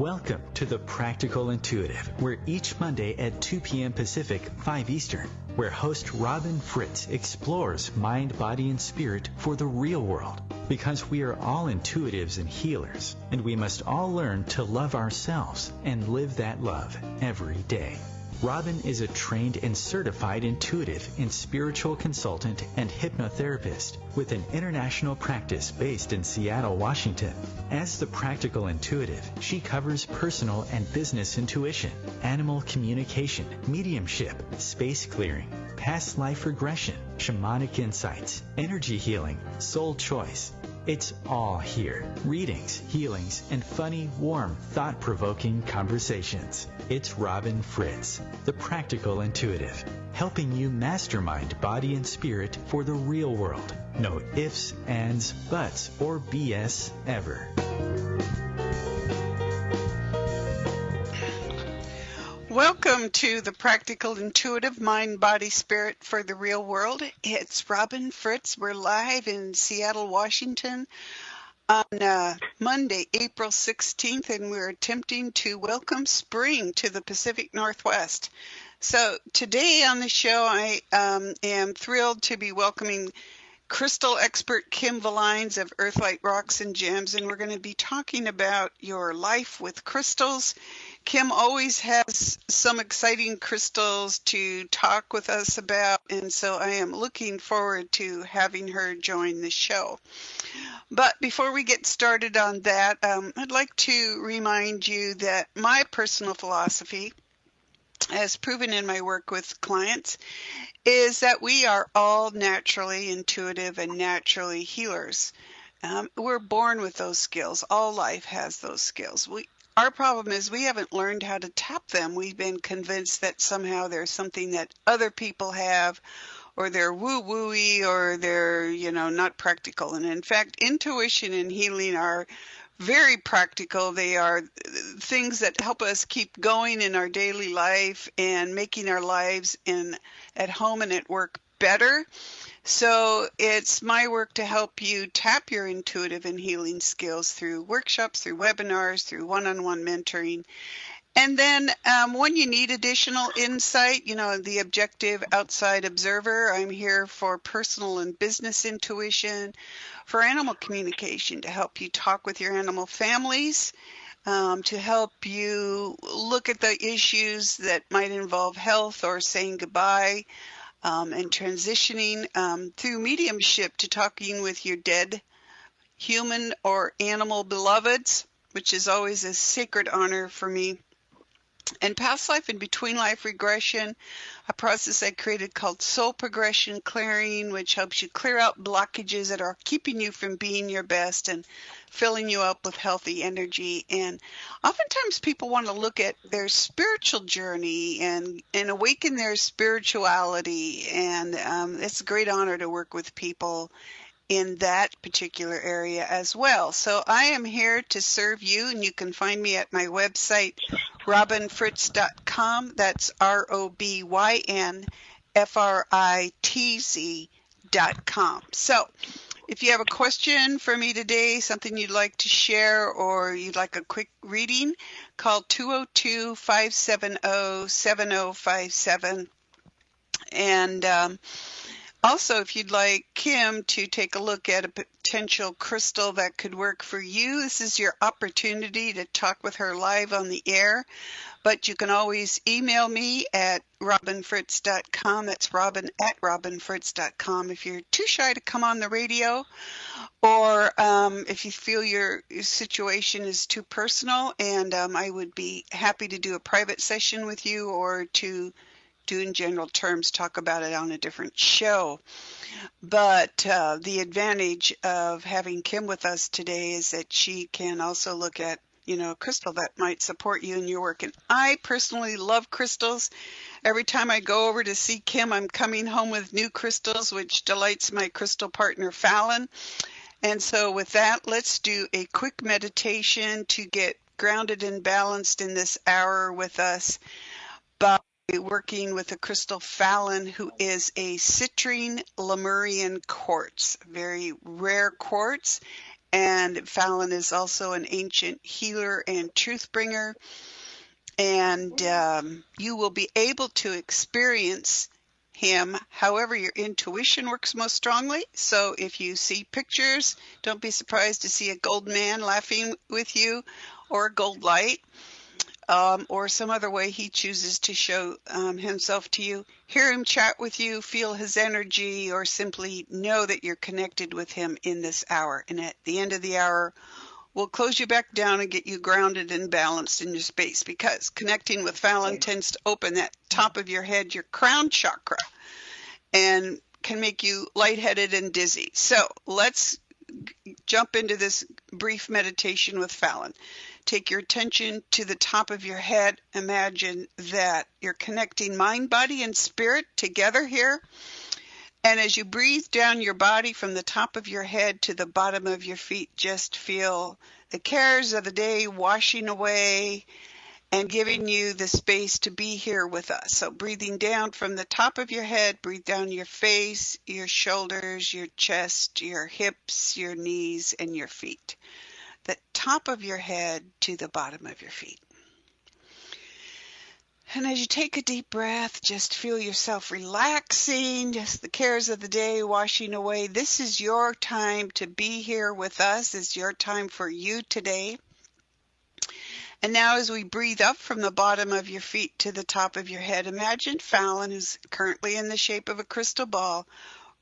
Welcome to The Practical Intuitive, where each Monday at 2 p.m. Pacific, 5 Eastern, where host Robin Fritz explores mind, body, and spirit for the real world. Because we are all intuitives and healers, and we must all learn to love ourselves and live that love every day. Robin is a trained and certified intuitive and spiritual consultant and hypnotherapist with an international practice based in Seattle, Washington. As the Practical Intuitive, she covers personal and business intuition, animal communication, mediumship, space clearing, past life regression, shamanic insights, energy healing, soul choice. It's all here. Readings, healings, and funny, warm, thought-provoking conversations. It's Robin Fritz, the Practical Intuitive, helping you mastermind body and spirit for the real world. No ifs, ands, buts, or BS ever. Welcome to the Practical Intuitive Mind, Body, Spirit for the Real World. It's Robin Fritz. We're live in Seattle, Washington on Monday, April 16th, and we're attempting to welcome spring to the Pacific Northwest. So today on the show, I am thrilled to be welcoming Crystal Expert Kim Villines of Earthlight Rocks and Gems, and we're going to be talking about your life with crystals. Kim always has some exciting crystals to talk with us about, and so I am looking forward to having her join the show. But before we get started on that, I'd like to remind you that my personal philosophy, as proven in my work with clients, is that we are all naturally intuitive and naturally healers. We're born with those skills. All life has those skills. Our problem is we haven't learned how to tap them. We've been convinced that somehow there's something that other people have, or they're woo-wooey, or they're, not practical. And in fact, intuition and healing are very practical. They are things that help us keep going in our daily life and making our lives at home and at work better. So it's my work to help you tap your intuitive and healing skills through workshops, through webinars, through one-on-one mentoring. And then when you need additional insight, the objective outside observer, I'm here for personal and business intuition, for animal communication, to help you talk with your animal families, to help you look at the issues that might involve health or saying goodbye, and transitioning through mediumship to talking with your dead human or animal beloveds, which is always a sacred honor for me. And past life and between life regression, a process I created called soul progression clearing, which helps you clear out blockages that are keeping you from being your best and filling you up with healthy energy. And oftentimes people want to look at their spiritual journey and awaken their spirituality. And it's a great honor to work with people in that particular area as well. So I am here to serve you, and you can find me at my website, robinfritz.com. That's ROBYNFRITZ.com. So if you have a question for me today, something you'd like to share, or you'd like a quick reading, call 202-570-7057. And also, if you'd like Kim to take a look at a potential crystal that could work for you, this is your opportunity to talk with her live on the air. But you can always email me at robinfritz.com. That's robin@robinfritz.com if you're too shy to come on the radio, or if you feel your situation is too personal, and I would be happy to do a private session with you, or to do in general terms, talk about it on a different show. But the advantage of having Kim with us today is that she can also look at, a crystal that might support you in your work. And I personally love crystals. Every time I go over to see Kim, I'm coming home with new crystals, which delights my crystal partner, Fallon. And so with that, let's do a quick meditation to get grounded and balanced in this hour with us by working with a crystal Fallon, who is a citrine Lemurian quartz, very rare quartz. And Fallon is also an ancient healer and truth bringer. And you will be able to experience him however your intuition works most strongly. So if you see pictures, don't be surprised to see a gold man laughing with you, or a gold light, or some other way he chooses to show himself to you. Hear him chat with you, feel his energy, or simply know that you're connected with him in this hour. And at the end of the hour, we'll close you back down and get you grounded and balanced in your space, because connecting with Fallon tends to open that top of your head, your crown chakra, and can make you lightheaded and dizzy. So let's jump into this brief meditation with Fallon. Take your attention to the top of your head. Imagine that you're connecting mind, body, and spirit together here. And as you breathe down your body from the top of your head to the bottom of your feet, just feel the cares of the day washing away and giving you the space to be here with us. So breathing down from the top of your head, breathe down your face, your shoulders, your chest, your hips, your knees, and your feet. The top of your head to the bottom of your feet. And as you take a deep breath, just feel yourself relaxing, just the cares of the day washing away. This is your time to be here with us. It's your time for you today. And now as we breathe up from the bottom of your feet to the top of your head, imagine Fallon, who's currently in the shape of a crystal ball,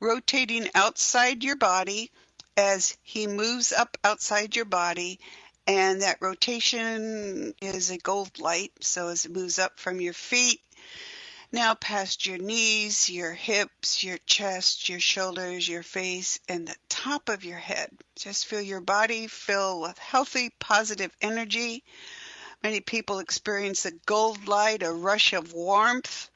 rotating outside your body as he moves up outside your body. And that rotation is a gold light. So as it moves up from your feet, now past your knees, your hips, your chest, your shoulders, your face, and the top of your head. Just feel your body fill with healthy, positive energy. Many people experience a gold light, a rush of warmth.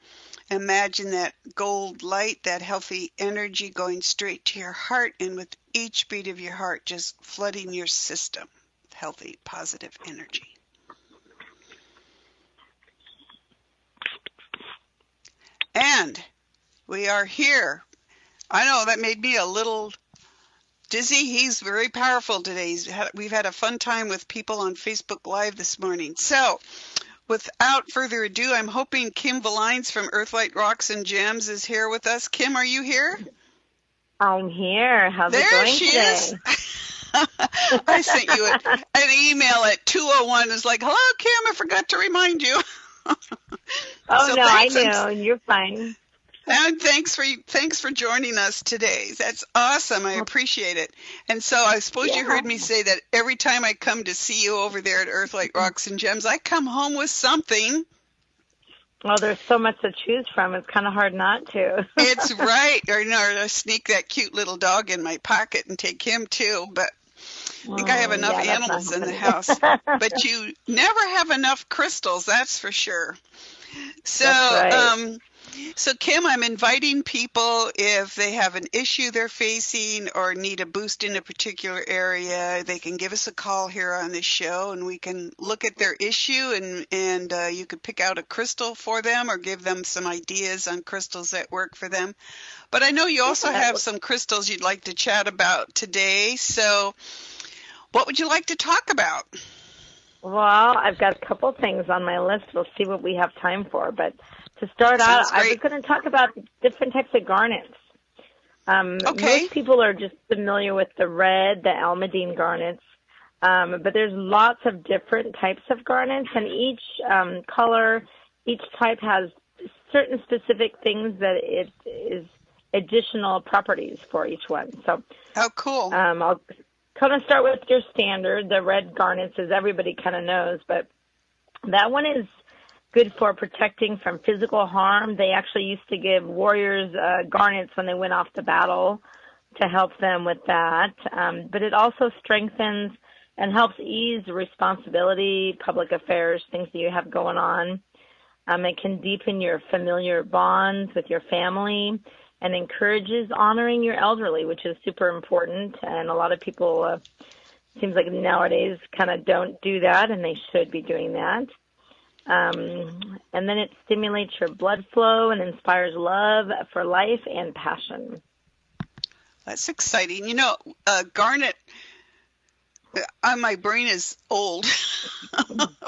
Imagine that gold light, that healthy energy going straight to your heart, and with each beat of your heart, just flooding your system with healthy, positive energy. And we are here. I know that made me a little dizzy. He's very powerful today. We've had a fun time with people on Facebook Live this morning. So without further ado, I'm hoping Kim Villines from Earthlight Rocks and Gems is here with us. Kim, are you here? I'm here. How's it going today? There she is. I sent you an email at 2:01. It's like, hello, Kim, I forgot to remind you. Oh, so no, I know. You're fine. And thanks for joining us today. That's awesome. I appreciate it. And so I suppose you heard me say that every time I come to see you over there at Earthlight Rocks and Gems, I come home with something. Well, there's so much to choose from. It's kind of hard not to. It's right. Or I sneak that cute little dog in my pocket and take him too. But I think I have enough animals in the house. But you never have enough crystals, that's for sure. So, that's right. So Kim, I'm inviting people, if they have an issue they're facing or need a boost in a particular area, they can give us a call here on this show, and we can look at their issue, and you could pick out a crystal for them or give them some ideas on crystals that work for them. But I know you also have some crystals you'd like to chat about today. So what would you like to talk about? Well, I've got a couple things on my list. We'll see what we have time for. But to start out, I was going to talk about different types of garnets. Okay. Most people are just familiar with the red, the almandine garnets, but there's lots of different types of garnets, and each color, each type has certain specific things that it is additional properties for each one. So, oh, cool. I'll kind of start with your standard, the red garnets, as everybody kind of knows, but that one is good for protecting from physical harm. They actually used to give warriors garnets when they went off to battle to help them with that. But it also strengthens and helps ease responsibility, public affairs, things that you have going on. It can deepen your familiar bonds with your family and encourages honoring your elderly, which is super important. And a lot of people, seems like nowadays, kind of don't do that, and they should be doing that. And then it stimulates your blood flow and inspires love for life and passion. That's exciting. Garnet My brain is old,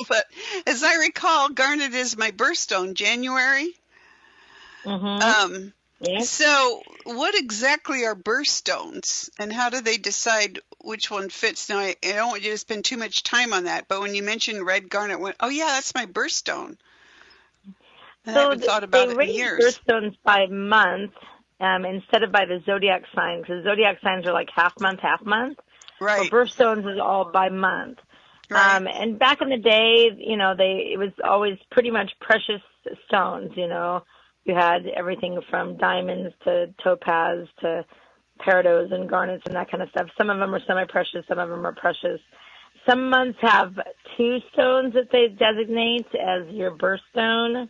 but as I recall, garnet is my birthstone, January. Mm-hmm. Yeah. So what exactly are birthstones, and how do they decide which one fits? Now, I don't want you to spend too much time on that, but when you mentioned red garnet, went, oh yeah, that's my birthstone. I So haven't thought they about it in rate years. birthstones by month instead of by the zodiac signs, because zodiac signs are like half month, half month. Well, Right, birthstones is all by month. right. And back in the day, it was always pretty much precious stones, You had everything from diamonds to topaz to peridots and garnets and that kind of stuff. Some of them are semi-precious, some of them are precious. Some months have two stones that they designate as your birthstone.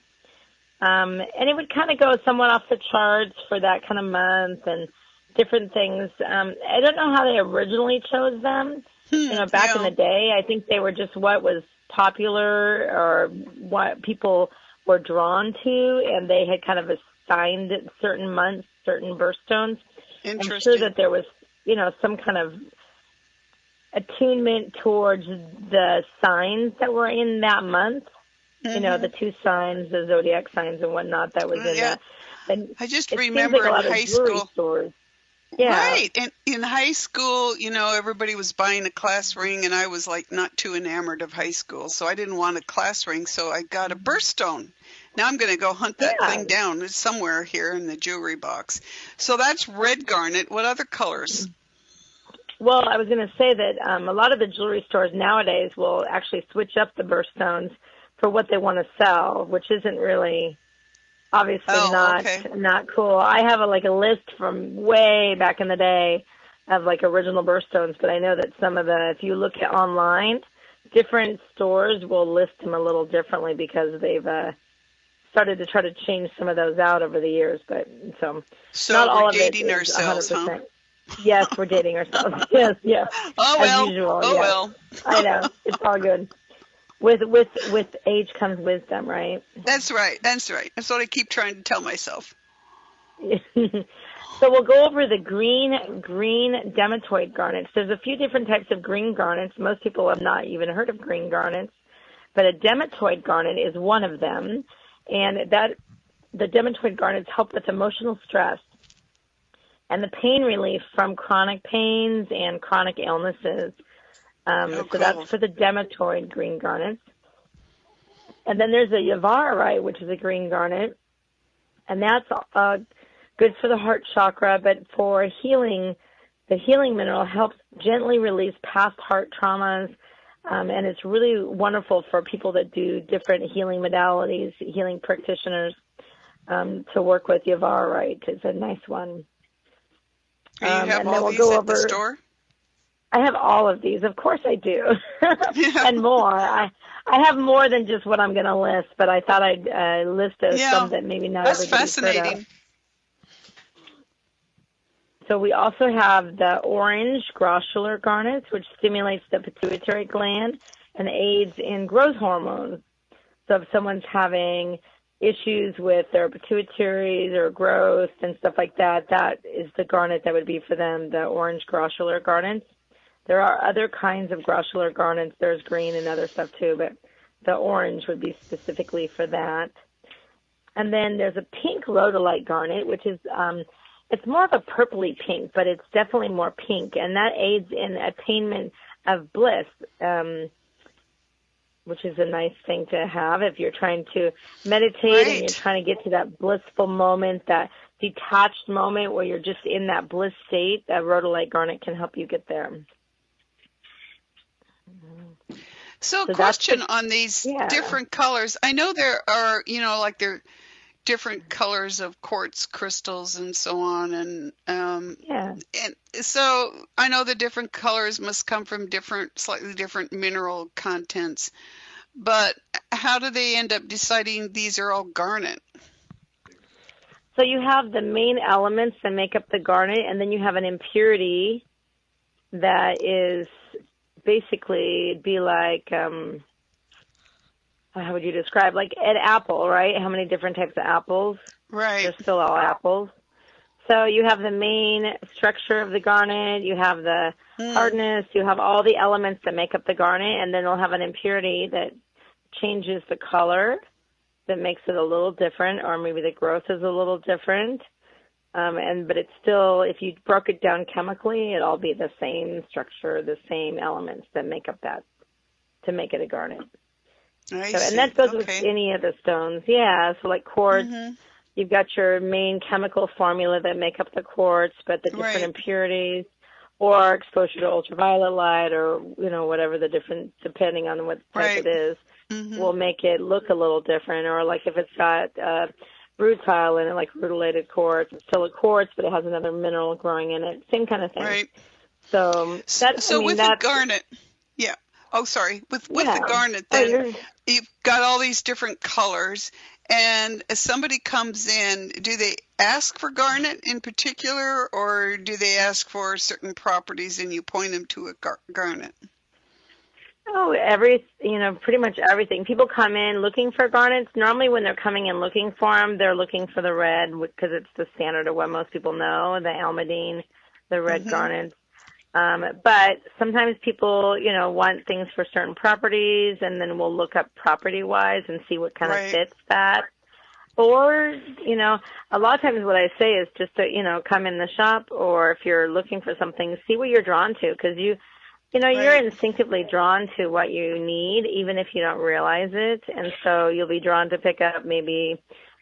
And it would kind of go somewhat off the charts for that kind of month and different things. I don't know how they originally chose them. Back in Yeah, the day, I think they were just what was popular or what people were drawn to, and they had kind of assigned certain months, certain birthstones. I'm sure interesting. that there was, some kind of attunement towards the signs that were in that month. The two signs, the zodiac signs and whatnot that was in Yeah, that. And I just it seems like remember a in lot of high jewelry school. stores. Yeah. Right. And in high school, everybody was buying a class ring, and I was like not too enamored of high school. So I didn't want a class ring. So I got a birthstone. Now I'm going to go hunt that Yeah. thing down. It's somewhere here in the jewelry box. So that's red garnet. What other colors? Well, I was going to say that a lot of the jewelry stores nowadays will actually switch up the birthstones for what they want to sell, which isn't really obviously Oh, okay. not cool. I have a list from way back in the day of original birthstones, but I know that if you look at online, different stores will list them a little differently because they've started to try to change some of those out over the years. But not So all we're of it dating is ourselves, huh? 100%. Yes, we're dating ourselves. Yes, yes, Oh, as well. usual. Oh, Yes, well. I know it's all good. With age comes wisdom, right? That's right. That's right. That's what I keep trying to tell myself. So we'll go over the green dematoid garnets. There's a few different types of green garnets. Most people have not even heard of green garnets, but a dematoid garnet is one of them. And the dematoid garnets help with emotional stress and the pain relief from chronic pains and chronic illnesses. Oh, So that's cool. for the dematoid green garnets. And then there's a yavarite, which is a green garnet, and that's good for the heart chakra, but for healing, the healing mineral helps gently release past heart traumas, and it's really wonderful for people that do different healing modalities, healing practitioners, to work with. Yavarite is a nice one. Do you have And then all we'll these go at the over. store? I have all of these, of course I do, Yeah. and more. I have more than just what I'm going to list, but I thought I'd list Yeah. some that maybe not That's everybody's heard of. fascinating. So we also have the orange grossular garnets, which stimulates the pituitary gland and aids in growth hormones. So if someone's having issues with their pituitaries or growth and stuff like that, that is the garnet that would be for them, the orange grossular garnets. There are other kinds of grossular garnets. There's green and other stuff too, but the orange would be specifically for that. And then there's a pink rhodolite garnet, which is it's more of a purpley pink, but it's definitely more pink, and that aids in attainment of bliss, which is a nice thing to have if you're trying to meditate and you're trying to get to that blissful moment, that detached moment where you're just in that bliss state. That rhodolite garnet can help you get there. So a question on these different colors. I know there are, there different colors of quartz crystals and so on, and so I know the different colors must come from slightly different mineral contents, but how do they end up deciding these are all garnet? So you have the main elements that make up the garnet, and then you have an impurity that is basically, it'd be like, how would you describe, like an apple, right? How many different types of apples? Right. They're still all apples. So you have the main structure of the garnet, you have the hardness, you have all the elements that make up the garnet, and then it'll have an impurity that changes the color, that makes it a little different, or maybe the growth is a little different. But it's still, if you broke it down chemically, it'll all be the same structure, the same elements that make up that, to make it a garnet. And that goes with any of the stones. Yeah, so like quartz, you've got your main chemical formula that make up the quartz, but the different impurities or exposure to ultraviolet light or, whatever the different, depending on what type it is, will make it look a little different. Or like if it's got rutile in it, like rutilated quartz, it's still a quartz, but it has another mineral growing in it. Same kind of thing. Right. So that's, with the garnet, with the garnet, then you've got all these different colors, and as somebody comes in, do they ask for garnet in particular, or do they ask for certain properties and you point them to a garnet? Oh, pretty much everything. People come in looking for garnets. Normally when they're coming in looking for them, they're looking for the red because it's the standard of what most people know, the almandine, the red garnets. But sometimes people, want things for certain properties, and then we'll look up property-wise and see what kind of fits that. Or, a lot of times what I say is just to, come in the shop, or if you're looking for something, see what you're drawn to, because you're instinctively drawn to what you need, even if you don't realize it. And so you'll be drawn to pick up maybe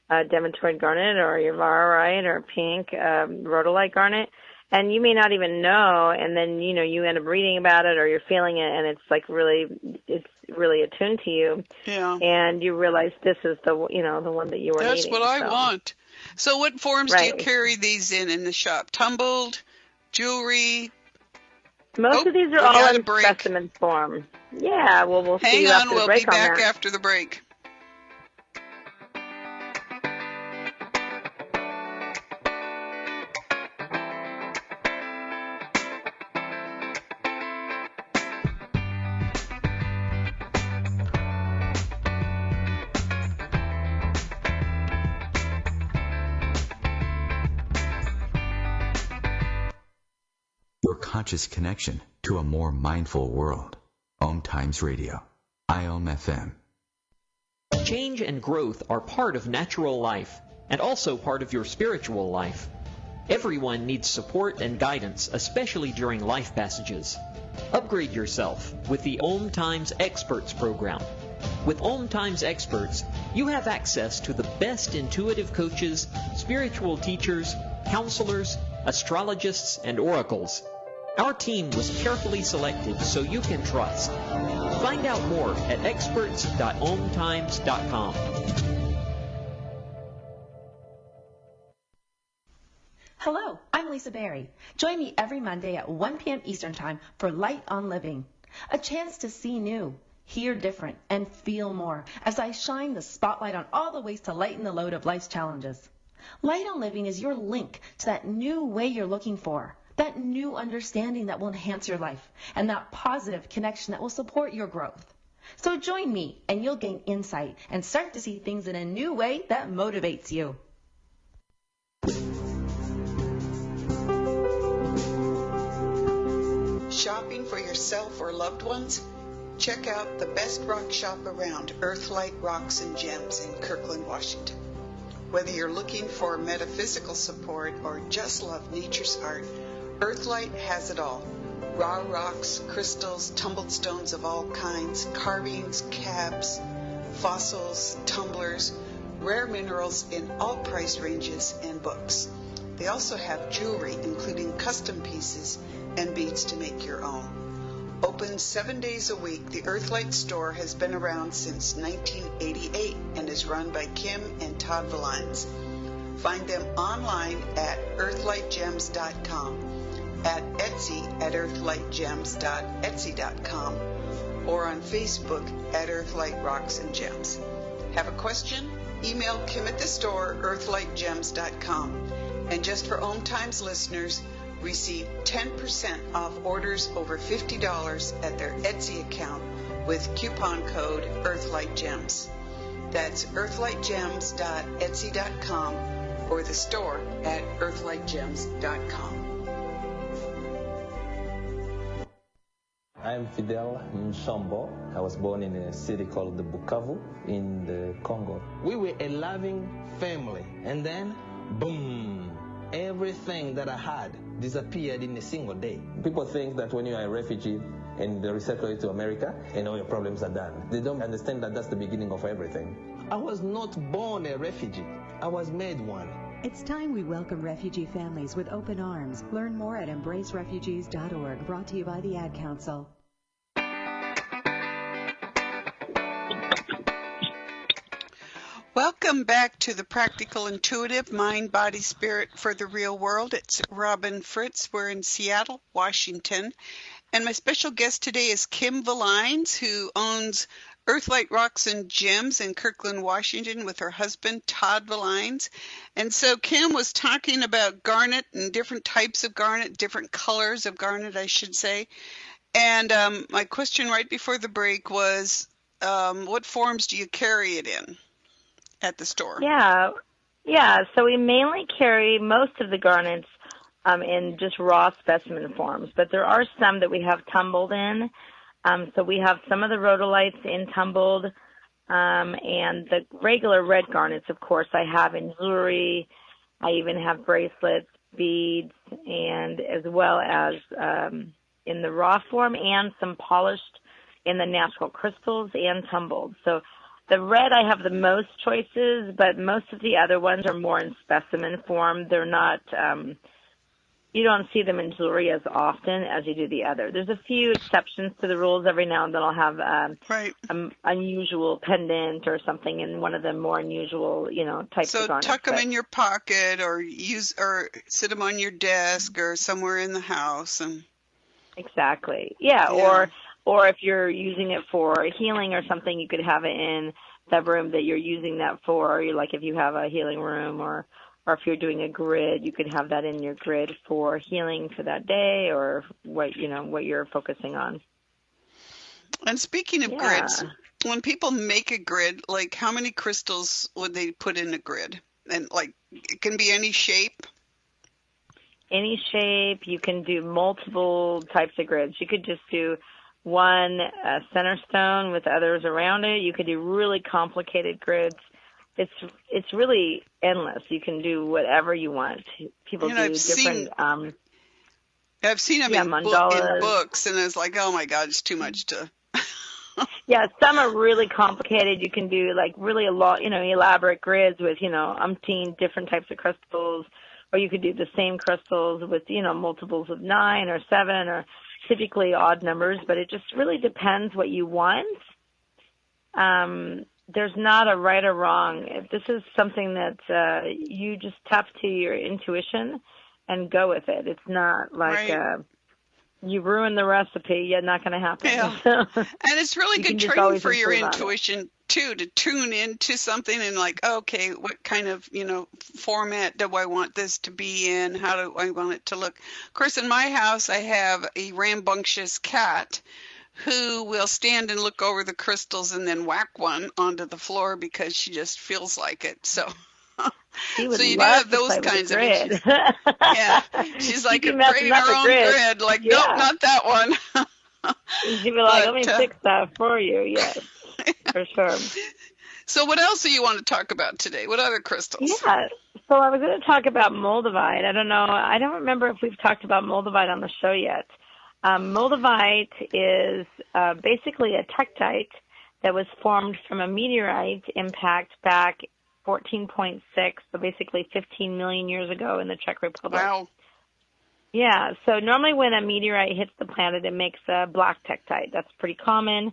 a demantoid garnet or your varorite or pink rhodolite garnet. And you may not even know, and then, you end up reading about it or you're feeling it, and it's really attuned to you. Yeah. And you realize this is the one that you were needing. That's what I want. So what forms do you carry these in the shop? Tumbled, jewelry? Most of these are all in specimen form. Yeah, well, we'll see you after the break on that. Hang on, we'll be back after the break. Conscious connection to a more mindful world. OMTimes Radio. IOM FM. Change and growth are part of natural life and also part of your spiritual life. Everyone needs support and guidance, especially during life passages. Upgrade yourself with the OMTimes Experts program. With OMTimes Experts, you have access to the best intuitive coaches, spiritual teachers, counselors, astrologists, and oracles. Our team was carefully selected so you can trust. Find out more at experts.omtimes.com. Hello, I'm Lisa Berry. Join me every Monday at 1 p.m. Eastern Time for Light on Living. A chance to see new, hear different, and feel more as I shine the spotlight on all the ways to lighten the load of life's challenges. Light on Living is your link to that new way you're looking for. That new understanding that will enhance your life, and that positive connection that will support your growth. So join me, and you'll gain insight and start to see things in a new way that motivates you. Shopping for yourself or loved ones? Check out the best rock shop around, Earthlight Rocks and Gems in Kirkland, Washington. Whether you're looking for metaphysical support or just love nature's art, Earthlight has it all. Raw rocks, crystals, tumbled stones of all kinds, carvings, cabs, fossils, tumblers, rare minerals in all price ranges, and books. They also have jewelry, including custom pieces and beads to make your own. Open 7 days a week, the Earthlight store has been around since 1988 and is run by Kim and Todd Villines. Find them online at earthlightgems.com, at Etsy at earthlightgems.etsy.com, or on Facebook at Earthlight Rocks and Gems. Have a question? Email Kim at the store, earthlightgems.com. And just for OMTimes listeners, receive 10% off orders over $50 at their Etsy account with coupon code EarthlightGems. That's earthlightgems.etsy.com or the store at earthlightgems.com. I'm Fidel Mshombo. I was born in a city called the Bukavu in the Congo. We were a loving family, and then, boom, everything that I had disappeared in a single day. People think that when you are a refugee and they resettle you to America, and all your problems are done. They don't understand that that's the beginning of everything. I was not born a refugee. I was made one. It's time we welcome refugee families with open arms. Learn more at embracerefugees.org, brought to you by the Ad Council. Welcome back to the Practical Intuitive Mind, Body, Spirit for the Real World. It's Robin Fritz. We're in Seattle, Washington. And my special guest today is Kim Villines, who owns Earthlight Rocks and Gems in Kirkland, Washington, with her husband, Todd Villines. And so Kim was talking about garnet and different types of garnet, different colors of garnet, I should say. And my question right before the break was, what forms do you carry it in at the store? Yeah. So we mainly carry most of the garnets in just raw specimen forms, but there are some that we have tumbled in. So we have some of the rhodolites in tumbled, and the regular red garnets, of course, I have in jewelry. I even have bracelets, beads, and as well as in the raw form, and some polished in the natural crystals and tumbled. So the red, I have the most choices, but most of the other ones are more in specimen form. They're not, you don't see them in jewelry as often as you do the other. There's a few exceptions to the rules. Every now and then I'll have an unusual pendant or something in one of the more unusual, types of garnets. So tuck them in your pocket or sit them on your desk or somewhere in the house. Exactly. Yeah. Or if you're using it for healing or something, you could have it in the room that you're using that for. Like if you have a healing room or if you're doing a grid, you could have that in your grid for healing for that day or what you're focusing on. And speaking of grids, when people make a grid, like how many crystals would they put in a grid? And like it can be any shape? Any shape. You can do multiple types of grids. You could just do one center stone with others around it. You could do really complicated grids. It's really endless. You can do whatever you want. People do different. I've seen them in books, and it's like, oh my God, it's too much to. Yeah, some are really complicated. You can do like really elaborate grids with umpteen different types of crystals, or you could do the same crystals with multiples of 9 or 7 or typically odd numbers. But it just really depends what you want. There's not a right or wrong. This is something that you just tap to your intuition and go with it. It's not like you ruin the recipe, yet not going to happen. Yeah. And it's really good training for your intuition, too, to tune into something and like, okay, what kind of, format do I want this to be in? How do I want it to look? Of course, in my house, I have a rambunctious cat who will stand and look over the crystals and then whack one onto the floor because she just feels like it. So you do have those kinds of issues. Yeah. She's like creating her own grid. Like, nope, not that one. She'd be like, let me fix that for you. Yes, for sure. So what else do you want to talk about today? What other crystals? Yeah. So I was going to talk about moldavite. I don't know. I don't remember if we've talked about moldavite on the show yet. Moldavite is basically a tektite that was formed from a meteorite impact back 14.6, so basically 15 million years ago in the Czech Republic. Wow. Yeah, so normally when a meteorite hits the planet, it makes a black tektite. That's pretty common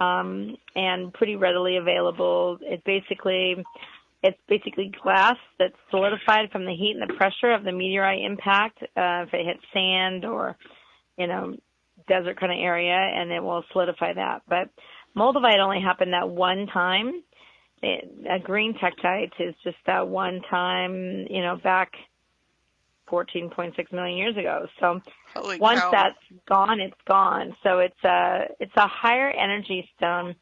and pretty readily available. It's basically glass that's solidified from the heat and the pressure of the meteorite impact. If it hits sand or desert kind of area, and it will solidify that. But moldavite only happened that one time. A green tektite is just that one time, back 14.6 million years ago. So once that's gone, it's gone. So it's a higher energy stone.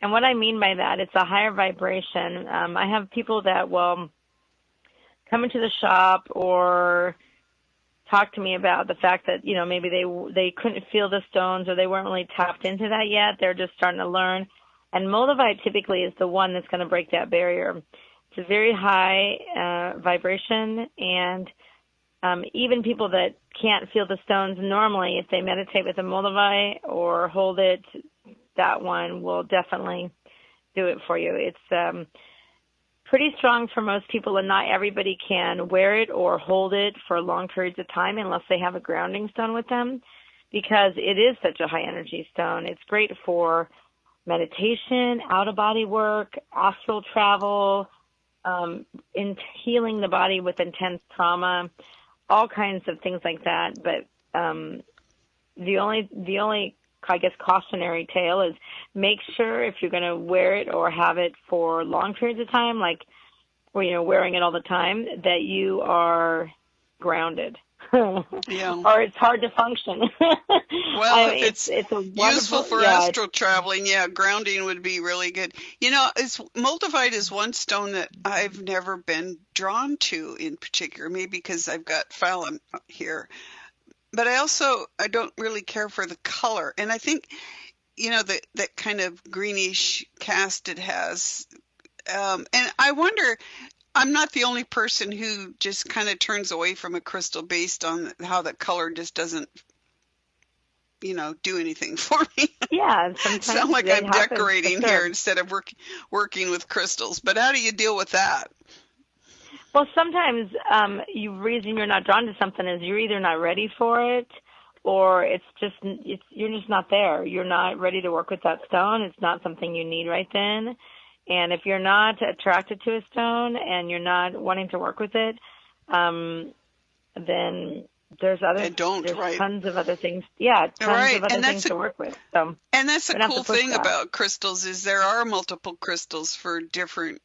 And what I mean by that, it's a higher vibration. I have people that will come into the shop or talk to me about the fact that, maybe they couldn't feel the stones or they weren't really tapped into that yet. They're just starting to learn. And moldavite typically is the one that's going to break that barrier. It's a very high vibration, and even people that can't feel the stones normally, if they meditate with a moldavite or hold it, that one will definitely do it for you. It's pretty strong for most people, and not everybody can wear it or hold it for long periods of time unless they have a grounding stone with them, because it is such a high energy stone. It's great for meditation, out-of-body work, astral travel, in healing the body with intense trauma, all kinds of things like that. But the only I guess cautionary tale is make sure if you're going to wear it or have it for long periods of time, like wearing it all the time, that you are grounded. Yeah. Or it's hard to function. Well, if it's a useful for astral traveling, grounding would be really good. Moldavite is one stone that I've never been drawn to in particular, maybe because I've got Fallon here. But I don't really care for the color. And I think, that kind of greenish cast it has. And I wonder, I'm not the only person who just kind of turns away from a crystal based on how the color just doesn't, do anything for me. Yeah. Sometimes sound like I'm decorating here instead of working with crystals. But how do you deal with that? Well, sometimes reason you're not drawn to something is you're either not ready for it, or you're just not there. You're not ready to work with that stone. It's not something you need right then. And if you're not attracted to a stone and you're not wanting to work with it, then there's tons of other things. Yeah, tons of other things to work with. So, and that's the cool thing about crystals is there are multiple crystals for different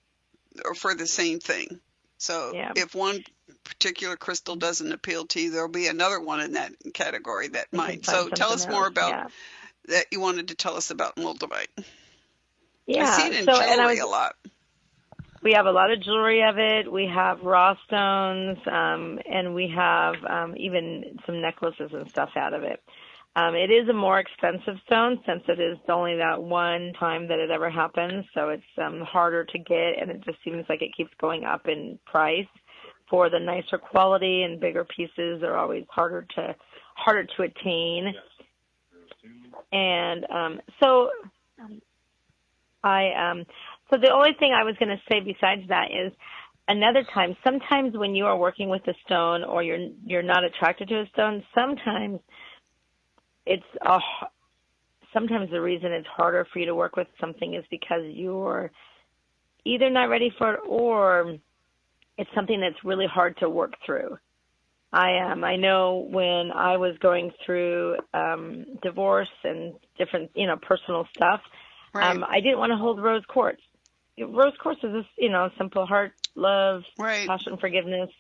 or for the same thing. So if one particular crystal doesn't appeal to you, there'll be another one in that category that might. So tell us more about that. You wanted to tell us about moldavite. Yeah, I see it in jewelry a lot. We have a lot of jewelry of it. We have raw stones, and we have even some necklaces and stuff out of it. It is a more expensive stone since it is only that one time that it ever happens, so it's harder to get, and it just seems like it keeps going up in price. For the nicer quality and bigger pieces, they're always harder to attain. And so the only thing I was going to say besides that is another time. Sometimes when you are working with a stone or you're not attracted to a stone, sometimes sometimes the reason it's harder for you to work with something is because you're either not ready for it or it's something that's really hard to work through. I know when I was going through divorce and different, personal stuff, I didn't want to hold rose quartz. Rose quartz is this, simple heart, love, passion, forgiveness,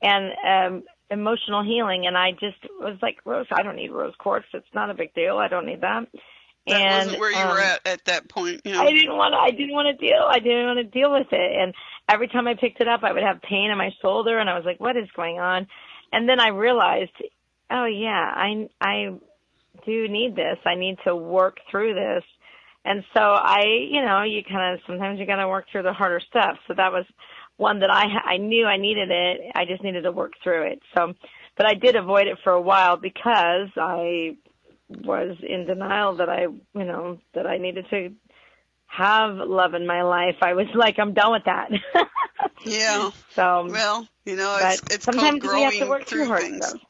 and emotional healing. And I just was like, Rose, I don't need rose quartz. It's not a big deal. I don't need that. That wasn't where you were at that point. Yeah. I didn't want to deal with it. And every time I picked it up, I would have pain in my shoulder, and I was like, what is going on? And then I realized, oh yeah, I do need this. I need to work through this. And so sometimes you got to work through the harder stuff. So that was one that I knew I needed it. I just needed to work through it. So, but I did avoid it for a while because I was in denial that I needed to have love in my life. I was like, I'm done with that. Yeah. So, well, it's sometimes called growing we have to work through hard things. stuff.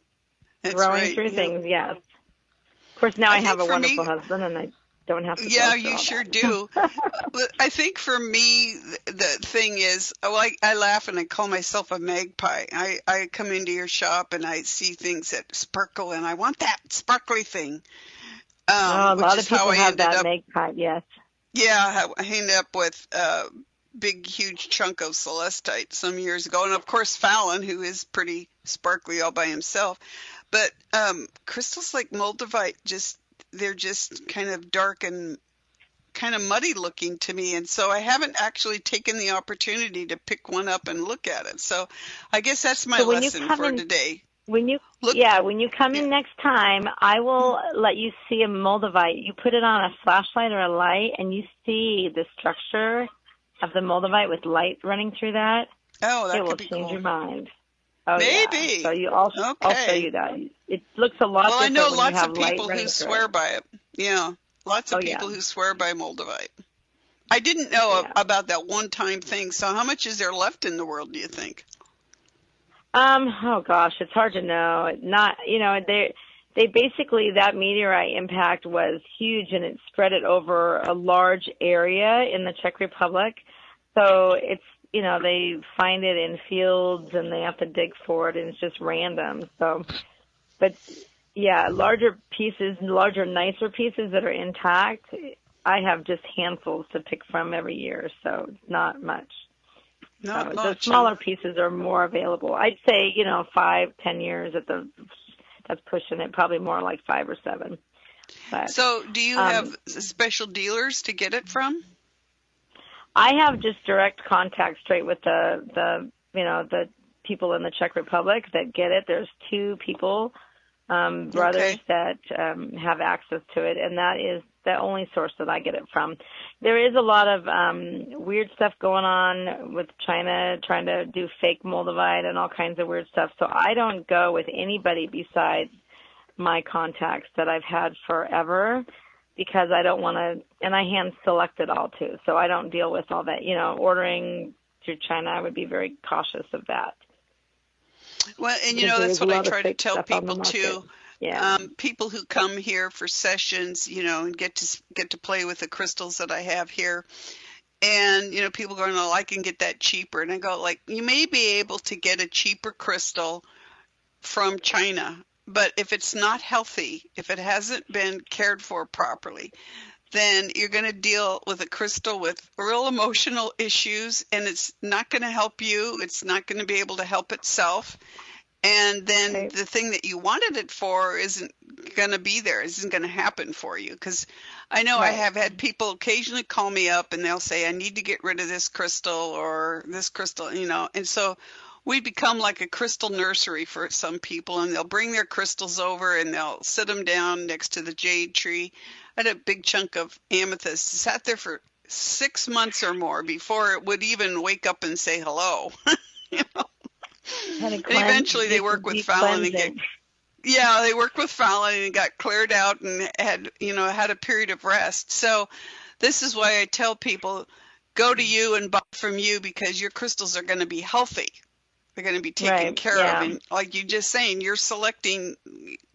That's growing through things, yes. Of course, now I have a wonderful husband, and I don't have to. Yeah, you sure do. But I think for me, the thing is, I laugh and I call myself a magpie. I come into your shop and I see things that sparkle, and I want that sparkly thing. A lot of people have that magpie, yes. Yeah, I ended up with a big, huge chunk of celestite some years ago. And, of course, Fallon, who is pretty sparkly all by himself. But crystals like moldavite, they're just kind of dark and kind of muddy looking to me. And so I haven't actually taken the opportunity to pick one up and look at it. So I guess that's my lesson for today. When you come in next time, I will let you see a moldavite. You put it on a flashlight or a light, and you see the structure of the moldavite with light running through that. Oh, that will could be change cool. your mind. Oh, Maybe. Yeah. So I'll show you that. It looks a lot different. Well, I know when lots you have of people who swear by it. Yeah, lots of people who swear by moldavite. I didn't know about that one-time thing. So how much is there left in the world, do you think? Oh gosh, it's hard to know. They basically, that meteorite impact was huge, and it spread it over a large area in the Czech Republic. So it's, they find it in fields and they have to dig for it, and it's just random. So, but yeah, larger, nicer pieces that are intact, I have just handfuls to pick from every year, so it's not much. Not much. The smaller pieces are more available. I'd say, 5-10 years that's pushing it, probably more like 5 or 7. But, so do you have special dealers to get it from? I have just direct contact straight with the people in the Czech Republic that get it. There's 2 people, brothers that have access to it, and that is the only source that I get it from. There is a lot of weird stuff going on with China trying to do fake moldavite and all kinds of weird stuff. So I don't go with anybody besides my contacts that I've had forever, because I don't want to, and I hand select it all too. So I don't deal with all that, ordering through China. I would be very cautious of that. Well, and that's what I try to tell people too. Yeah. People who come here for sessions, and get to play with the crystals that I have here. And, people going, I can get that cheaper. And I go, you may be able to get a cheaper crystal from China, but if it's not healthy, if it hasn't been cared for properly, then you're going to deal with a crystal with real emotional issues, and it's not going to help you. It's not going to be able to help itself. And then the thing that you wanted it for isn't going to be there, isn't going to happen for you. Because I know I have had people occasionally call me up and they'll say, I need to get rid of this crystal or this crystal, And so we become like a crystal nursery for some people, and they'll bring their crystals over and they'll sit them down next to the jade tree. I had a big chunk of amethyst. It sat there for 6 months or more before it would even wake up and say hello. And eventually they work with Fallon and they worked with Fallon and got cleared out and had a period of rest. So this is why I tell people, go to you and buy from you, because your crystals are going to be healthy. They're going to be taken care of. And like you just saying, you're selecting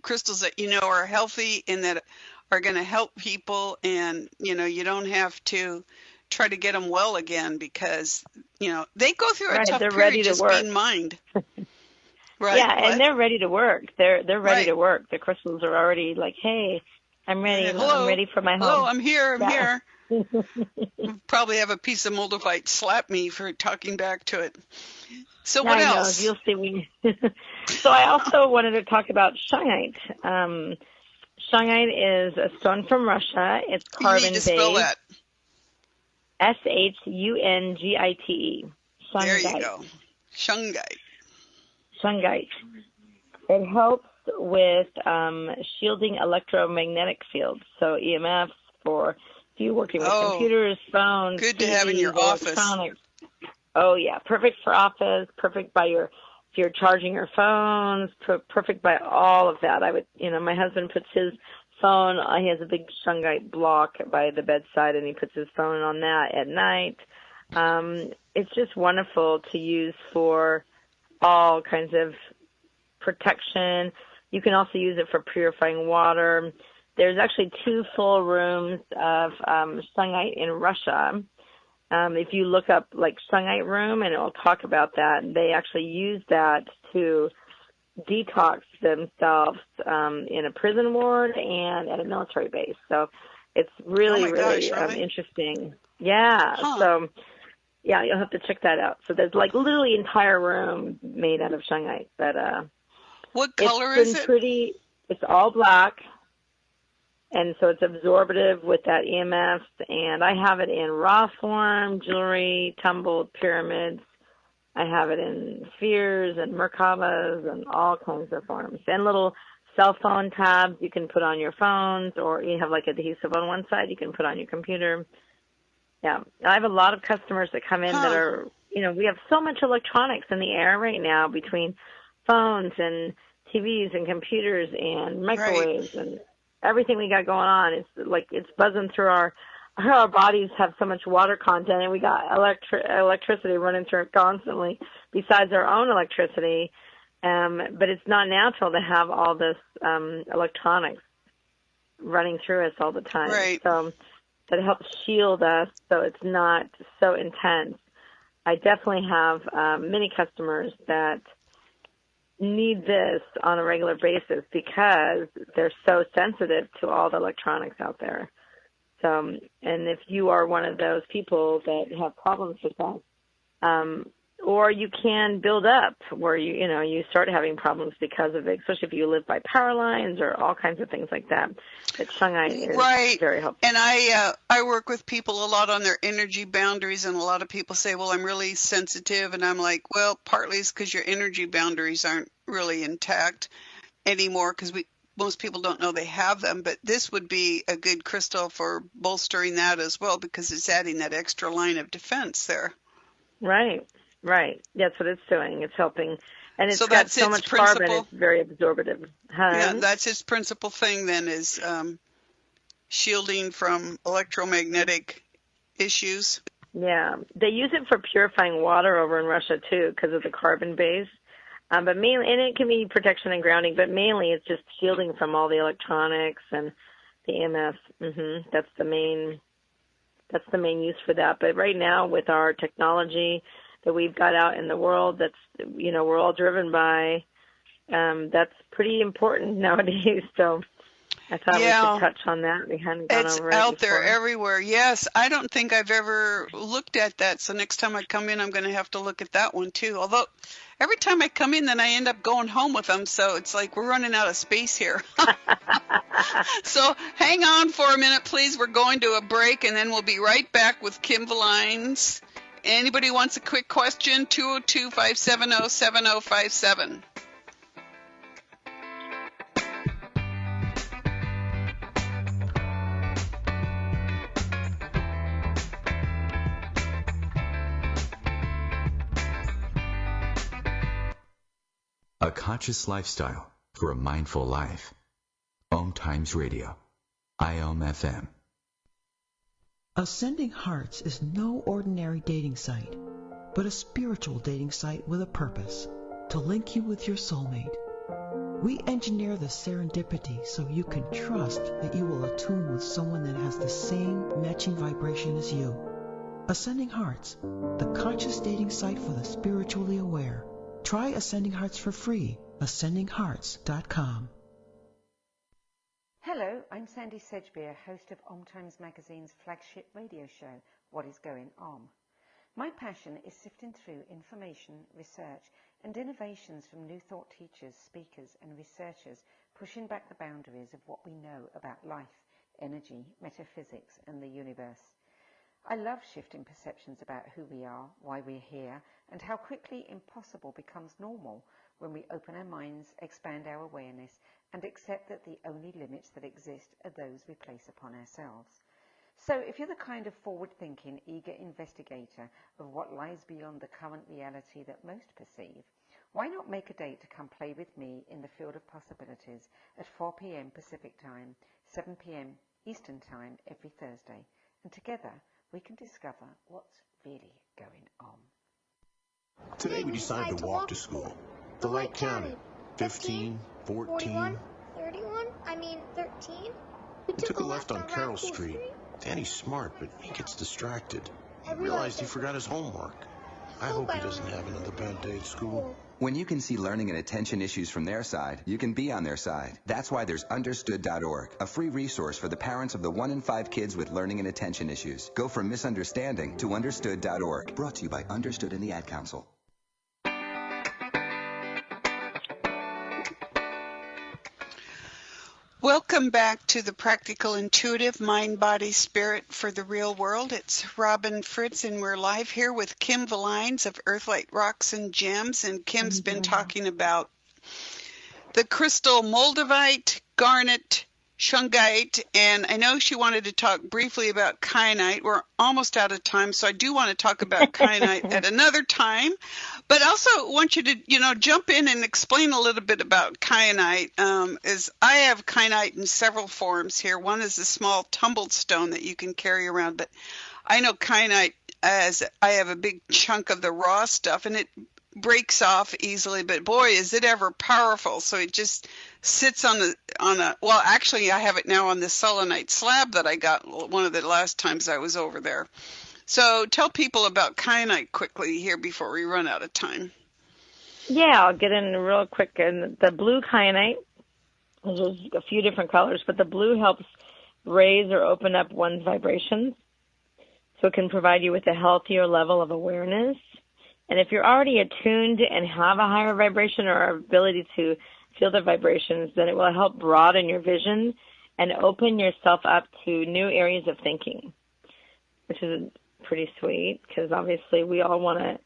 crystals that are healthy and that are going to help people, and you don't have to try to get them well again, because they go through a tough period just being mined. Right. Yeah, and they're ready to work. They're ready to work. The crystals are already like, hey, I'm ready. Hello. I'm ready for my home. Hello, I'm here. I'm here. Probably have a piece of moldavite slap me for talking back to it. So what else? You'll see. So I also wanted to talk about shungite. Shungite is a stone from Russia. It's carbon-based. You need to spell that. Shungite. Shungite. There you go. Shungite. Shungite. It helps with shielding electromagnetic fields. So EMFs for if you're working with computers, phones, good TVs, to have in your office. Oh yeah, perfect for office. Perfect if you're charging your phones. Perfect by all of that. I would, my husband puts his phone. He has a big shungite block by the bedside, and he puts his phone on that at night. It's just wonderful to use for all kinds of protection. You can also use it for purifying water. There's actually 2 full rooms of shungite in Russia. If you look up like shungite room, and it will talk about that, they actually use that to detox themselves in a prison ward and at a military base. So it's really interesting. Yeah. Huh. So yeah, you'll have to check that out. So there's like literally entire room made out of shungite. But what color is it? Pretty. It's all black. And so it's absorptive with that EMF, and I have it in raw form, jewelry, tumbled pyramids. I have it in spheres and Merkabas and all kinds of forms. And little cell phone tabs you can put on your phones, or you have like adhesive on one side you can put on your computer. Yeah, I have a lot of customers that come in that are, we have so much electronics in the air right now between phones and TVs and computers and microwaves and everything we got going on. It's like it's buzzing through our bodies have so much water content, and we got electricity running through it constantly besides our own electricity. But it's not natural to have all this electronics running through us all the time. Right. So that helps shield us so it's not so intense. I definitely have many customers that need this on a regular basis because they're so sensitive to all the electronics out there. So, and if you are one of those people that have problems with that, or you can build up where you start having problems because of it, especially if you live by power lines or all kinds of things like that. That shungite is very helpful. And I work with people a lot on their energy boundaries, and a lot of people say, well, I'm really sensitive, and I'm like, well, partly it's because your energy boundaries aren't really intact anymore because most people don't know they have them, but this would be a good crystal for bolstering that as well because it's adding that extra line of defense there. Right. That's what it's doing. It's helping. And it's got so much carbon, it's very absorptive. Yeah, that's its principal thing then is shielding from electromagnetic issues. Yeah. They use it for purifying water over in Russia, too, because of the carbon base. But mainly, and it can be protection and grounding, but mainly it's just shielding from all the electronics and the EMF. That's the main use for that. But right now, with our technology that we've got out in the world, that's we're all driven by. That's pretty important nowadays. So I thought we should touch on that. We hadn't gone over it. It's out there everywhere. Yes, I don't think I've ever looked at that. So next time I come in, I'm going to have to look at that one too. Although every time I come in, then I end up going home with them. So it's like we're running out of space here. So hang on for a minute, please. We're going to a break, and then we'll be right back with Kim Villines. Anybody wants a quick question? 202-570-7057. A conscious lifestyle for a mindful life. OMTimes Radio. IOM FM. Ascending Hearts is no ordinary dating site, but a spiritual dating site with a purpose, to link you with your soulmate. We engineer the serendipity so you can trust that you will attune with someone that has the same matching vibration as you. Ascending Hearts, the conscious dating site for the spiritually aware. Try Ascending Hearts for free. AscendingHearts.com. Hello, I'm Sandy Sedgbeer, host of OMTimes Magazine's flagship radio show, What is Going On. My passion is sifting through information, research, and innovations from new thought teachers, speakers, and researchers pushing back the boundaries of what we know about life, energy, metaphysics, and the universe. I love shifting perceptions about who we are, why we're here, and how quickly impossible becomes normal when we open our minds, expand our awareness, and accept that the only limits that exist are those we place upon ourselves. So if you're the kind of forward-thinking, eager investigator of what lies beyond the current reality that most perceive, why not make a date to come play with me in the field of possibilities at 4 p.m. Pacific Time, 7 p.m. Eastern Time every Thursday, and together we can discover what's really going on. Today we decided to walk to school. The light counted. 15, 14, 31, 13. We took a left on Carroll Street. Danny's smart, but he gets distracted. He realized he forgot his homework. I hope he doesn't have another bad day at school. When you can see learning and attention issues from their side, you can be on their side. That's why there's Understood.org, a free resource for the parents of the 1 in 5 kids with learning and attention issues. Go from misunderstanding to Understood.org. Brought to you by Understood and the Ad Council. Welcome back to the Practical Intuitive Mind, Body, Spirit for the Real World. It's Robin Fritz, and we're live here with Kim Villines of Earthlight Rocks and Gems. And Kim's been talking about the crystal moldavite, garnet, shungite, and I know she wanted to talk briefly about kyanite. We're almost out of time, so I do want to talk about kyanite at another time. But also want you to, jump in and explain a little bit about kyanite. Is I have kyanite in several forms here. One is a small tumbled stone that you can carry around, but I know kyanite as I have a big chunk of the raw stuff, and it breaks off easily, but boy, is it ever powerful. So it just sits well, actually I have it now on the selenite slab that I got one of the last times I was over there. So tell people about kyanite quickly here before we run out of time. Yeah, I'll get in real quick. And the blue kyanite, there's a few different colors, but the blue helps raise or open up one's vibrations. So it can provide you with a healthier level of awareness. And if you're already attuned and have a higher vibration or ability to feel the vibrations, then it will help broaden your vision and open yourself up to new areas of thinking, which is pretty sweet because obviously we all want to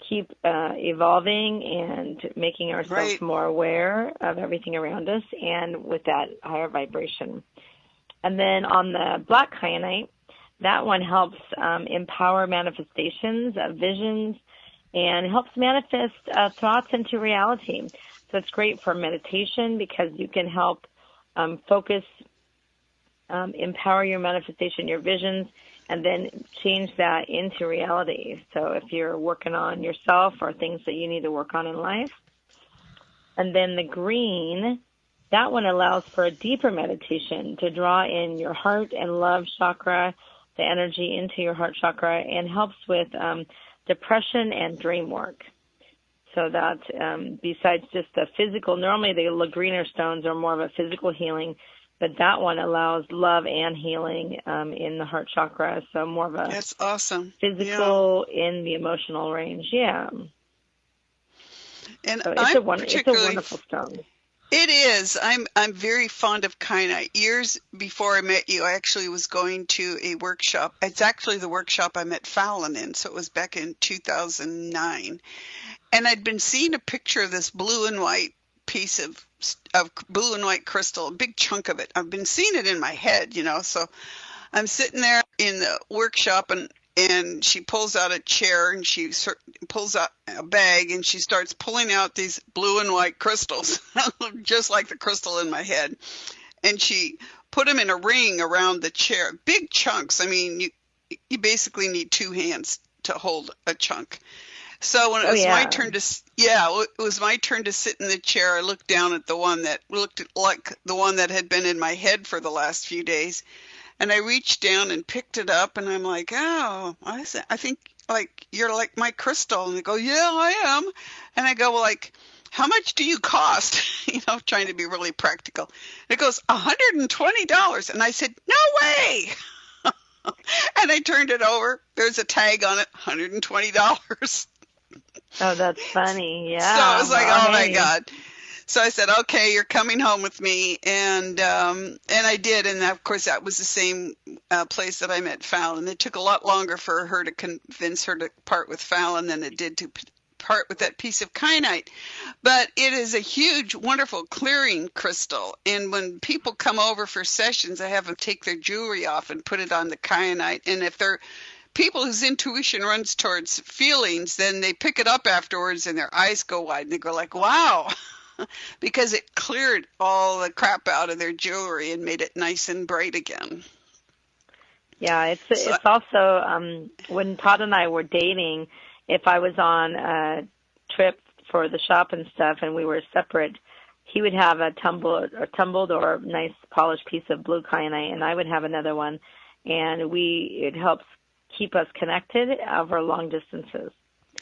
keep evolving and making ourselves more aware of everything around us and with that higher vibration. And then on the black kyanite, that one helps empower manifestations of visions and helps manifest thoughts into reality. So it's great for meditation because you can help focus, empower your manifestation, your visions, and then change that into reality. So if you're working on yourself or things that you need to work on in life. And then the green, that one allows for a deeper meditation to draw in your heart and love chakra, the energy into your heart chakra, and helps with depression and dream work. So that besides just the physical, normally the greener stones are more of a physical healing, but that one allows love and healing in the heart chakra. So more of a That's awesome. Physical in the emotional range. Yeah. And so it's a wonderful stone. It is. I'm very fond of kyanite. Years before I met you, I actually was going to a workshop. It's actually the workshop I met Fallon in, so it was back in 2009. And I'd been seeing a picture of this blue and white piece of blue and white crystal, a big chunk of it. I've been seeing it in my head, so I'm sitting there in the workshop and she pulls out a chair and she pulls out a bag and she starts pulling out these blue and white crystals, just like the crystal in my head. And she put them in a ring around the chair, big chunks. I mean, you basically need two hands to hold a chunk. So when it was my turn it was my turn to sit in the chair, I looked down at the one that looked like the one that had been in my head for the last few days. And I reached down and picked it up, and I'm like, oh, I think, like, you're like my crystal. And they go, yeah, I am. And I go, well, like, how much do you cost? Trying to be really practical. And it goes, $120. And I said, no way. And I turned it over. There's a tag on it, $120. Oh, that's funny. Yeah. So I was like, oh, my God. So I said, okay, you're coming home with me. And I did. And of course, that was the same place that I met Fallon. It took a lot longer for her to convince her to part with Fallon than it did to part with that piece of kyanite. But it is a huge, wonderful clearing crystal. And when people come over for sessions, I have them take their jewelry off and put it on the kyanite. And if they're people whose intuition runs towards feelings, then they pick it up afterwards and their eyes go wide and they go like, wow. Because it cleared all the crap out of their jewelry and made it nice and bright again. Yeah, it's also when Todd and I were dating, if I was on a trip for the shop and stuff and we were separate, he would have a tumbled or nice polished piece of blue kyanite, and I would have another one, and it helps keep us connected over long distances.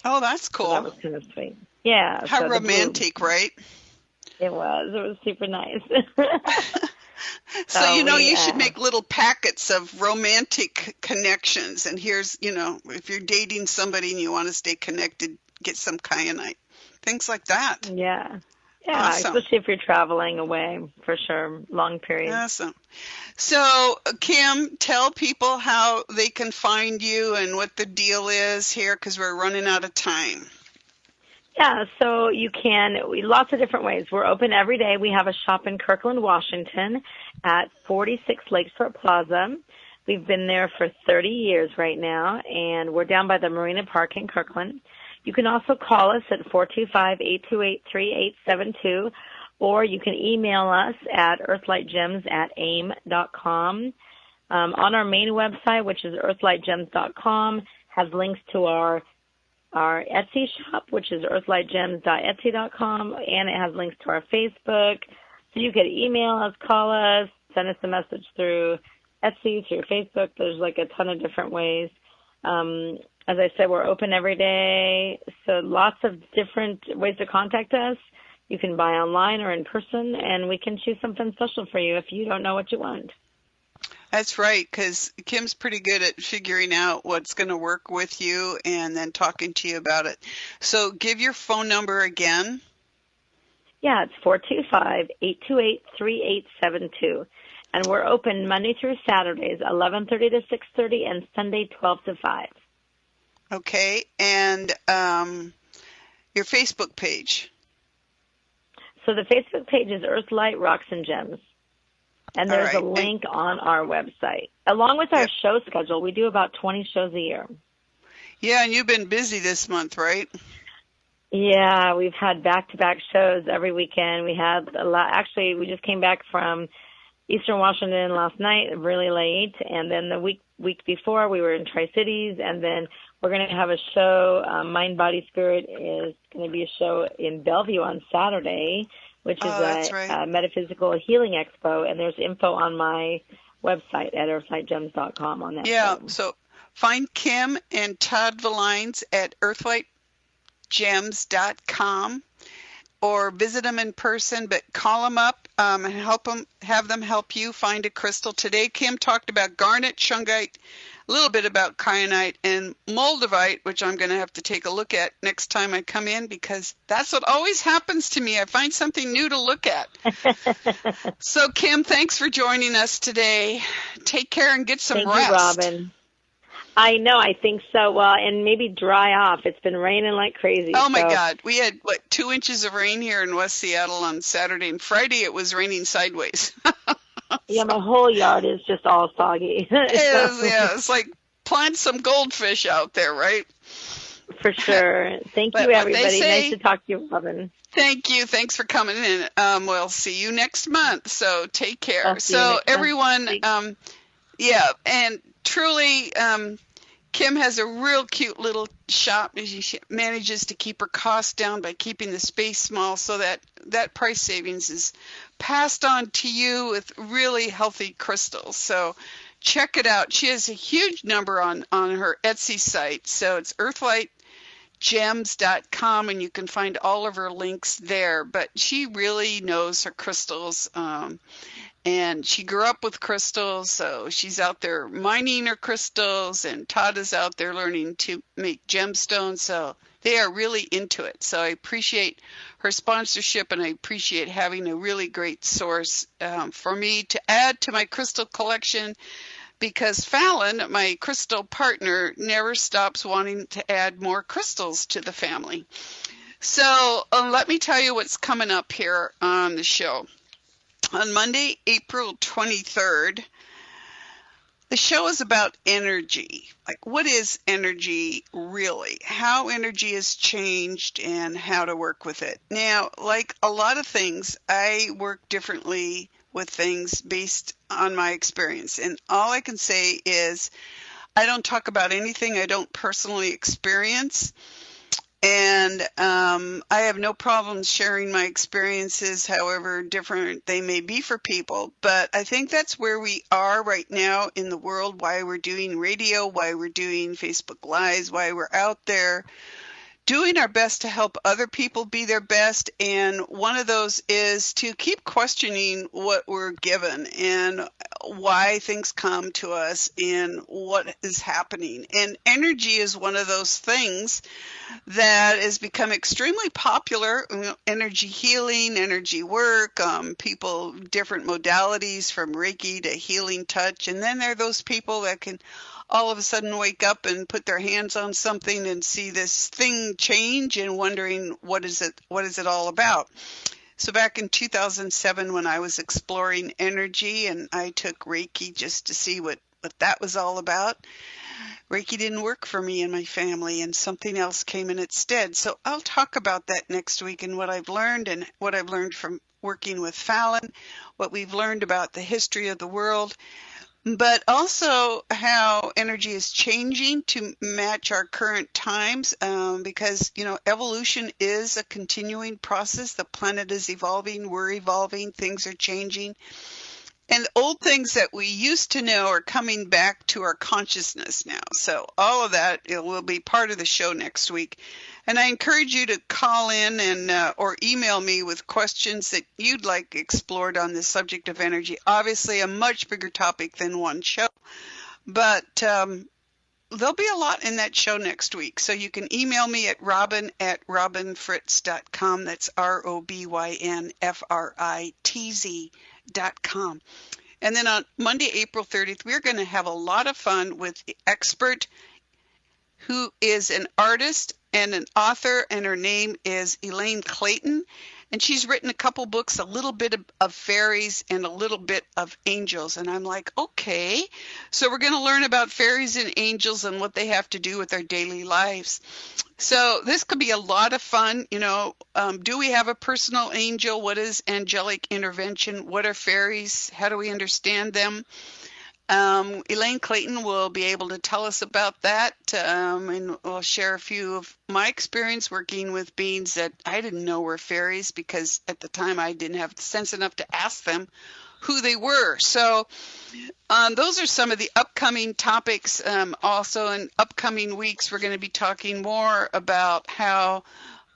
Oh, that's cool. So that was kind of sweet. Yeah. How romantic, right? It was super nice. So, you should make little packets of romantic connections. And here's, if you're dating somebody and you want to stay connected, get some kyanite. Things like that. Yeah. Yeah, Awesome. especially if you're traveling away, for sure, long periods. Awesome. So, Kim, tell people how they can find you and what the deal is here, because we're running out of time. Yeah, so you can, lots of different ways. We're open every day. We have a shop in Kirkland, Washington at 46 Lakeshore Plaza. We've been there for 30 years right now, and we're down by the Marina Park in Kirkland. You can also call us at 425-828-3872, or you can email us at earthlightgems@aim.com. On our main website, which is earthlightgems.com, has links to our Etsy shop, which is earthlightgems.etsy.com, and it has links to our Facebook. So you can email us, call us, send us a message through Etsy, through Facebook. There's like a ton of different ways. As I said, we're open every day, so lots of different ways to contact us. You can buy online or in person, and we can choose something special for you if you don't know what you want. That's right, because Kim's pretty good at figuring out what's going to work with you and then talking to you about it. So give your phone number again. Yeah, it's 425-828-3872. And we're open Monday through Saturdays, 11:30 to 6:30, and Sunday, 12 to 5. Okay, and your Facebook page. So the Facebook page is Earthlight Rocks and Gems. And there's a link on our website. Along with our show schedule, we do about 20 shows a year. Yeah, and you've been busy this month, right? Yeah, we've had back-to-back shows every weekend. We had a lot. Actually, we just came back from Eastern Washington last night, really late. And then the week before, we were in Tri-Cities. And then we're going to have a show. Mind, Body, Spirit is going to be a show in Bellevue on Saturday, which is a metaphysical healing expo, and there's info on my website at earthlightgems.com on that. Yeah, so find Kim and Todd Villines at earthlightgems.com or visit them in person, but call them up and have them help you find a crystal. Today, Kim talked about garnet, shungite, a little bit about kyanite, and moldavite, which I'm going to have to take a look at next time I come in, because that's what always happens to me. I find something new to look at. So, Kim, thanks for joining us today. Take care and get some rest. Thank you, Robin. I know, I think so. Well, and maybe dry off. It's been raining like crazy. Oh, my God. We had, 2 inches of rain here in West Seattle on Saturday, and Friday it was raining sideways. Yeah, my whole yard is just all soggy. It's like plant some goldfish out there, right? For sure. Thank you, everybody. Nice to talk to you, Robin. Thank you. Thanks for coming in. We'll see you next month, so take care. So everyone, and truly, Kim has a real cute little shop. She manages to keep her costs down by keeping the space small, so that price savings is passed on to you with really healthy crystals. So check it out. She has a huge number on her Etsy site. So it's earthlightgems.com, and you can find all of her links there. But she really knows her crystals. And she grew up with crystals, so she's out there mining her crystals, and Todd is out there learning to make gemstones, so they are really into it. So I appreciate her sponsorship, and I appreciate having a really great source for me to add to my crystal collection, because Fallon, my crystal partner, never stops wanting to add more crystals to the family. So let me tell you what's coming up here on the show. On Monday, April 23rd, the show is about energy. Like, what is energy really? How energy has changed and how to work with it. Now, like a lot of things, I work differently with things based on my experience. And all I can say is I don't talk about anything I don't personally experience. And I have no problem sharing my experiences, however different they may be for people. But I think that's where we are right now in the world, why we're doing radio, why we're doing Facebook Lives, why we're out there doing our best to help other people be their best. And one of those is to keep questioning what we're given. And why things come to us and what is happening. And energy is one of those things that has become extremely popular. Energy healing, energy work, people, different modalities from Reiki to healing touch. And then there are those people that can all of a sudden wake up and put their hands on something and see this thing change and wondering what is it all about. So back in 2007, when I was exploring energy and I took Reiki just to see what that was all about, Reiki didn't work for me and my family, and something else came in its stead. So I'll talk about that next week and what I've learned from working with Fallon, what we've learned about the history of the world, but also how energy is changing to match our current times, because, evolution is a continuing process. The planet is evolving, we're evolving, things are changing. And old things that we used to know are coming back to our consciousness now. So all of that will be part of the show next week. And I encourage you to call in and or email me with questions that you'd like explored on the subject of energy. Obviously, a much bigger topic than one show, but there'll be a lot in that show next week. So you can email me at robin@robinfritz.com. That's ROBYNFRITZ.com. And then on Monday, April 30th, we're going to have a lot of fun with the expert who is an artist and an author, and her name is Elaine Clayton. And she's written a couple books, a little bit of fairies and a little bit of angels. And I'm like, okay, so we're going to learn about fairies and angels and what they have to do with our daily lives. So this could be a lot of fun. Do we have a personal angel? What is angelic intervention? What are fairies? How do we understand them? Elaine Clayton will be able to tell us about that, and we'll share a few of my experience working with beings that I didn't know were fairies, because at the time I didn't have sense enough to ask them who they were. So those are some of the upcoming topics. Also in upcoming weeks, we're going to be talking more about how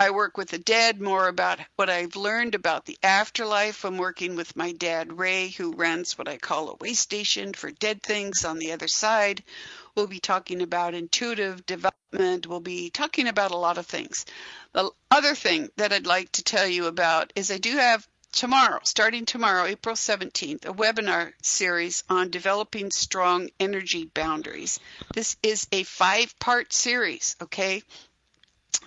I work with the dead, more about what I've learned about the afterlife from working with my dad, Ray, who runs what I call a way station for dead things on the other side. We'll be talking about intuitive development. We'll be talking about a lot of things. The other thing that I'd like to tell you about is I do have starting tomorrow, April 17th, a webinar series on developing strong energy boundaries. This is a 5-part series, okay?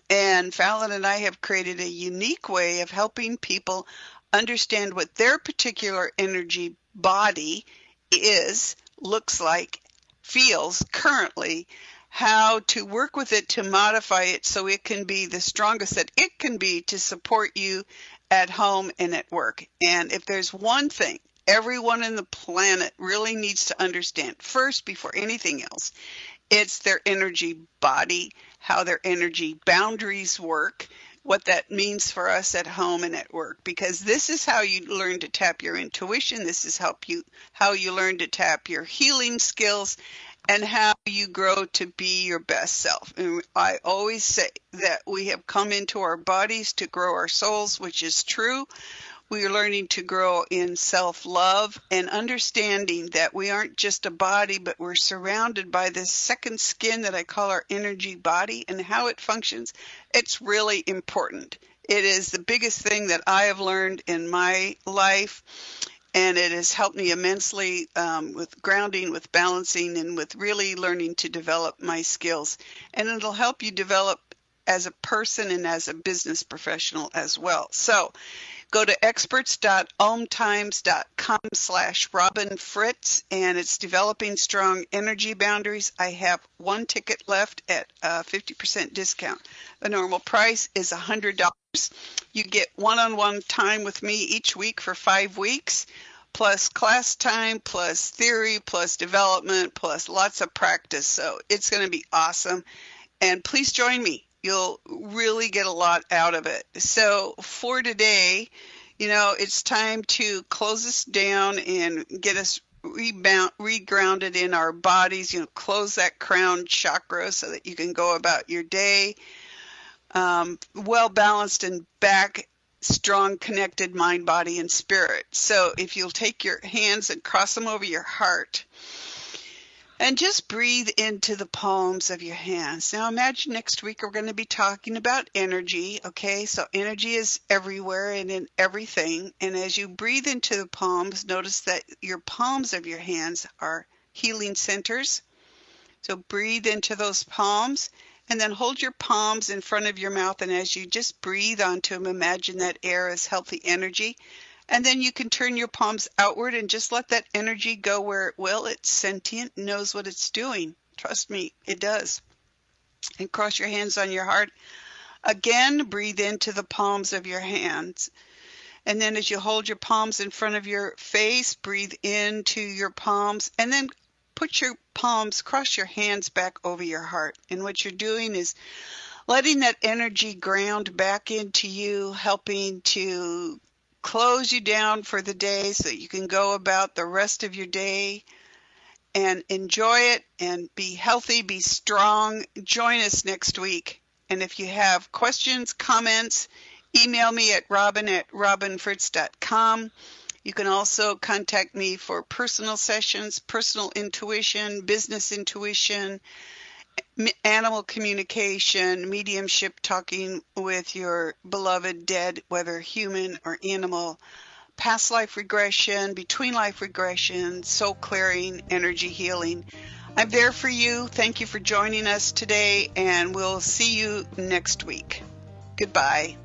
And Fallon and I have created a unique way of helping people understand what their particular energy body is, looks like, feels currently, how to work with it to modify it so it can be the strongest that it can be to support you at home and at work. And if there's one thing everyone on the planet really needs to understand first before anything else, it's their energy body, how their energy boundaries work, what that means for us at home and at work, because this is how you learn to tap your intuition. This is how you learn to tap your healing skills and how you grow to be your best self. And I always say that we have come into our bodies to grow our souls, which is true. We are learning to grow in self-love and understanding that we aren't just a body, but we're surrounded by this second skin that I call our energy body, and how it functions. It's really important. It is the biggest thing that I have learned in my life, and it has helped me immensely with grounding, with balancing, and with really learning to develop my skills. And it'll help you develop as a person and as a business professional as well. So go to experts.omtimes.com/Robin Fritz, and it's developing strong energy boundaries. I have one ticket left at a 50% discount. The normal price is $100. You get one-on-one time with me each week for 5 weeks, plus class time, plus theory, plus development, plus lots of practice. So it's going to be awesome. And please join me. You'll really get a lot out of it. So for today, it's time to close us down and get us regrounded in our bodies, close that crown chakra so that you can go about your day well balanced and back strong, connected mind, body, and spirit. So if you'll take your hands and cross them over your heart, and just breathe into the palms of your hands. Now imagine next week we're going to be talking about energy, okay? So energy is everywhere and in everything. And as you breathe into the palms, notice that your palms of your hands are healing centers. So breathe into those palms and then hold your palms in front of your mouth. And as you just breathe onto them, imagine that air as healthy energy. And then you can turn your palms outward and just let that energy go where it will. It's sentient, knows what it's doing. Trust me, it does. And cross your hands on your heart. Again, breathe into the palms of your hands. And then as you hold your palms in front of your face, breathe into your palms. And then put your palms, cross your hands back over your heart. And what you're doing is letting that energy ground back into you, helping to close you down for the day so that you can go about the rest of your day and enjoy it and be healthy, be strong. Join us next week. And if you have questions, comments, email me at robin@robinfritz.com. You can also contact me for personal sessions, personal intuition, business intuition, animal communication, mediumship, talking with your beloved dead, whether human or animal, past life regression, between life regression, soul clearing, energy healing. I'm there for you. Thank you for joining us today, and we'll see you next week. Goodbye.